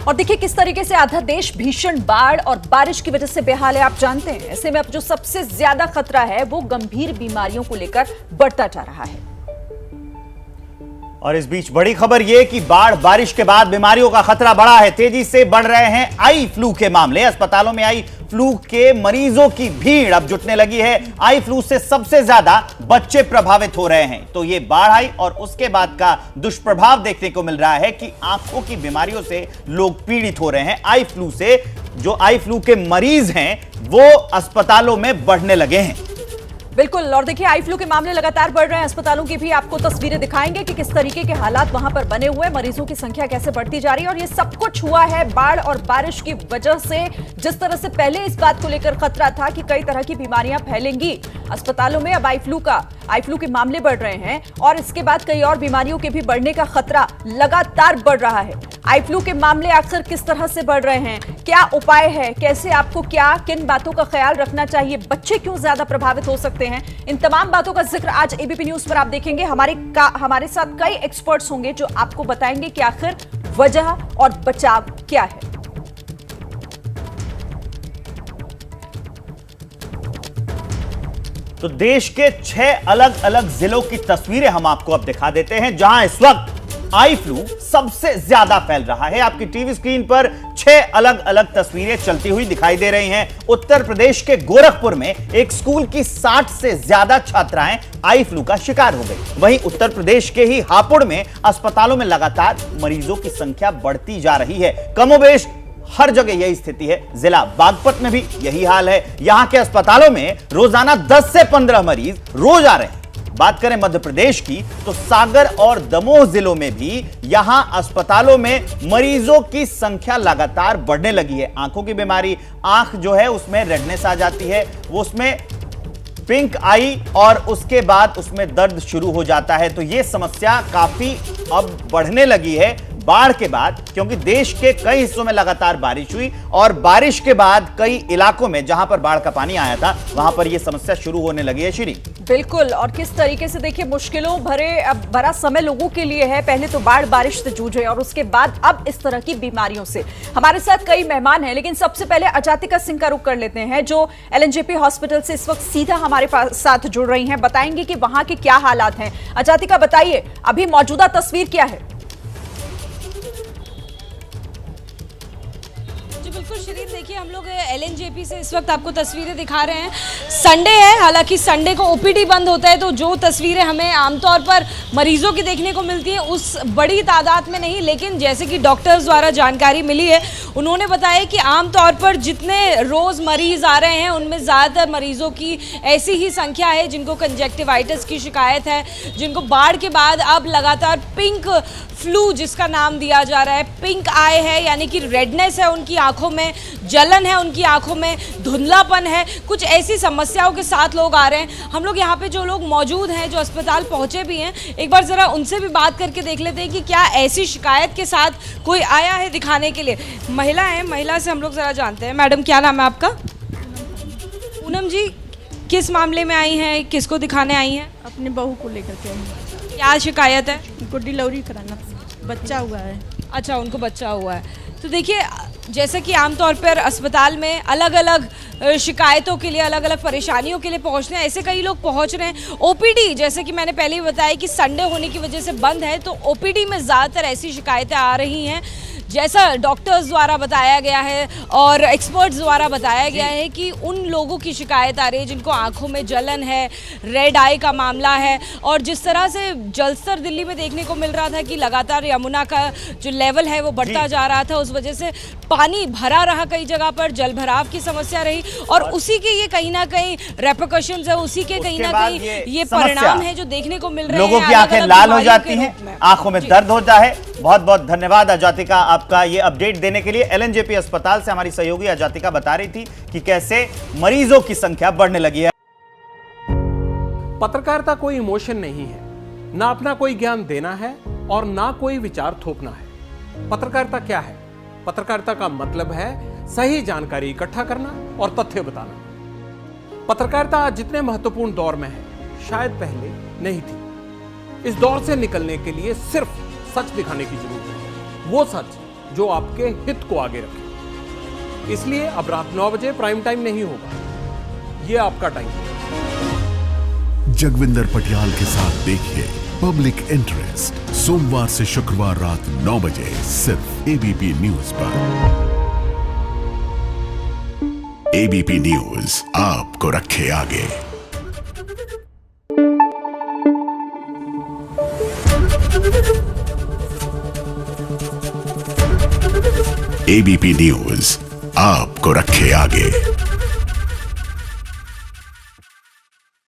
और देखिए किस तरीके से आधा देश भीषण बाढ़ और बारिश की वजह से बेहाल है, आप जानते हैं। ऐसे में अब जो सबसे ज्यादा खतरा है वो गंभीर बीमारियों को लेकर बढ़ता जा रहा है। और इस बीच बड़ी खबर यह कि बाढ़ बारिश के बाद बीमारियों का खतरा बढ़ा है। तेजी से बढ़ रहे हैं आई फ्लू के मामले। अस्पतालों में आई फ्लू के मरीजों की भीड़ अब जुटने लगी है। आई फ्लू से सबसे ज्यादा बच्चे प्रभावित हो रहे हैं। तो ये बाढ़ आई और उसके बाद का दुष्प्रभाव देखने को मिल रहा है कि आंखों की बीमारियों से लोग पीड़ित हो रहे हैं। आई फ्लू से जो आई फ्लू के मरीज हैं वो अस्पतालों में बढ़ने लगे हैं। बिल्कुल, और देखिए आई फ्लू के मामले लगातार बढ़ रहे हैं। अस्पतालों की भी आपको तस्वीरें दिखाएंगे कि किस तरीके के हालात वहां पर बने हुए, मरीजों की संख्या कैसे बढ़ती जा रही है। और ये सब कुछ हुआ है बाढ़ और बारिश की वजह से। जिस तरह से पहले इस बात को लेकर खतरा था कि कई तरह की बीमारियां फैलेंगी अस्पतालों में, अब आई फ्लू के मामले बढ़ रहे हैं और इसके बाद कई और बीमारियों के भी बढ़ने का खतरा लगातार बढ़ रहा है। आई फ्लू के मामले आखिर किस तरह से बढ़ रहे हैं, क्या उपाय है, कैसे आपको किन बातों का ख्याल रखना चाहिए, बच्चे क्यों ज्यादा प्रभावित हो सकते हैं, इन तमाम बातों का जिक्र आज एबीपी न्यूज पर आप देखेंगे। हमारे साथ कई एक्सपर्ट्स होंगे जो आपको बताएंगे कि आखिर वजह और बचाव क्या है। तो देश के 6 अलग अलग जिलों की तस्वीरें हम आपको अब दिखा देते हैं जहां इस वक्त आई फ्लू सबसे ज्यादा फैल रहा है। आपकी टीवी स्क्रीन पर 6 अलग अलग तस्वीरें चलती हुई दिखाई दे रही हैं। उत्तर प्रदेश के गोरखपुर में एक स्कूल की 60 से ज्यादा छात्राएं आई फ्लू का शिकार हो गई। वहीं उत्तर प्रदेश के ही हापुड़ में अस्पतालों में लगातार मरीजों की संख्या बढ़ती जा रही है। कमोबेश हर जगह यही स्थिति है। जिला बागपत में भी यही हाल है। यहां के अस्पतालों में रोजाना 10 से 15 मरीज रोज आ रहे हैं। बात करें मध्य प्रदेश की तो सागर और दमोह जिलों में भी यहां अस्पतालों में मरीजों की संख्या लगातार बढ़ने लगी है। आंखों की बीमारी, आंख जो है उसमें रेडनेस आ जाती है, वो उसमें पिंक आई और उसके बाद उसमें दर्द शुरू हो जाता है। तो यह समस्या काफी अब बढ़ने लगी है बाढ़ के बाद, क्योंकि देश के कई हिस्सों में लगातार बारिश हुई और बारिश के बाद कई इलाकों में जहां पर बाढ़ का पानी आया था वहां पर यह समस्या शुरू होने लगी है। श्री बिल्कुल, और किस तरीके से देखिए मुश्किलों भरा समय लोगों के लिए है। पहले तो बाढ़ बारिश से जूझे और उसके बाद अब इस तरह की बीमारियों से। हमारे साथ कई मेहमान हैं, लेकिन सबसे पहले अजातिका सिंह का रुख कर लेते हैं जो एलएनजेपी हॉस्पिटल से इस वक्त सीधा हमारे साथ जुड़ रही हैं। बताएंगे कि वहां के क्या हालात हैं। अजातिका बताइए, अभी मौजूदा तस्वीर क्या है? बिल्कुल शरीर, देखिए हम लोग एलएनजेपी से इस वक्त आपको तस्वीरें दिखा रहे हैं। संडे है, हालांकि संडे को ओपीडी बंद होता है, तो जो तस्वीरें हमें आमतौर पर मरीजों की देखने को मिलती है उस बड़ी तादाद में नहीं, लेकिन जैसे कि डॉक्टर्स द्वारा जानकारी मिली है, उन्होंने बताया कि आमतौर पर जितने रोज़ मरीज आ रहे हैं उनमें ज़्यादातर मरीजों की ऐसी ही संख्या है जिनको कंजक्टिवाइटिस की शिकायत है, जिनको बाढ़ के बाद अब लगातार पिंक फ्लू जिसका नाम दिया जा रहा है, पिंक आई है, यानी कि रेडनेस है उनकी आंखों में, जलन है उनकी आंखों में, धुंधलापन है, कुछ ऐसी समस्याओं के साथ लोग आ रहे हैं। हम लोग यहाँ पे जो लोग मौजूद हैं, जो अस्पताल पहुँचे भी हैं, एक बार ज़रा उनसे भी बात करके देख लेते हैं कि क्या ऐसी शिकायत के साथ कोई आया है दिखाने के लिए। महिला है, महिला से हम लोग ज़रा जानते हैं। मैडम क्या नाम है आपका? पूनम जी, किस मामले में आई हैं, किसको दिखाने आई हैं? अपने बहू को लेकर के आई हैं। क्या शिकायत है? उनको डिलीवरी कराना, बच्चा हुआ है। अच्छा, उनको बच्चा हुआ है। तो देखिए, जैसे कि आमतौर पर अस्पताल में अलग अलग शिकायतों के लिए, अलग अलग परेशानियों के लिए पहुंचते हैं, ऐसे कई लोग पहुंच रहे हैं। ओपीडी, जैसे कि मैंने पहले ही बताया कि संडे होने की वजह से बंद है, तो ओपीडी में ज़्यादातर ऐसी शिकायतें आ रही हैं जैसा डॉक्टर्स द्वारा बताया गया है और एक्सपर्ट्स द्वारा बताया गया है कि उन लोगों की शिकायत आ रही है जिनको आंखों में जलन है, रेड आई का मामला है। और जिस तरह से जलस्तर दिल्ली में देखने को मिल रहा था कि लगातार यमुना का जो लेवल है वो बढ़ता जा रहा था, उस वजह से पानी भरा रहा, कई जगह पर जल भराव की समस्या रही और उसी के ये कहीं ना कहीं रेपरकशंस है, उसी के कहीं ना कहीं ये परिणाम है जो देखने को मिल रहे हैं। लोगों की आंखें लाल हो जाती हैं, आंखों में दर्द होता है। बहुत बहुत धन्यवाद अजातिका आपका ये अपडेट देने के लिए। एलएनजेपी अस्पताल से हमारी सहयोगी अजातिका बता रही थी कि कैसे मरीजों की संख्या बढ़ने लगी है। पत्रकारिता कोई इमोशन नहीं है, ना अपना कोई ज्ञान देना है और ना कोई विचार थोपना है। पत्रकारिता क्या है? पत्रकारिता का मतलब है सही जानकारी इकट्ठा करना और तथ्य बताना। पत्रकारिता आज जितने महत्वपूर्ण दौर में है, शायद पहले नहीं थी। इस दौर से निकलने के लिए सिर्फ सच दिखाने की जरूरत है। वो सच जो आपके हित को आगे रखे। इसलिए अब रात 9 बजे प्राइम टाइम नहीं होगा, यह आपका टाइम है। जगविंदर पटियाल के साथ देखिए पब्लिक इंटरेस्ट सोमवार से शुक्रवार रात 9 बजे सिर्फ एबीपी न्यूज पर। एबीपी न्यूज आपको रखे आगे। एबीपी न्यूज आपको रखे आगे।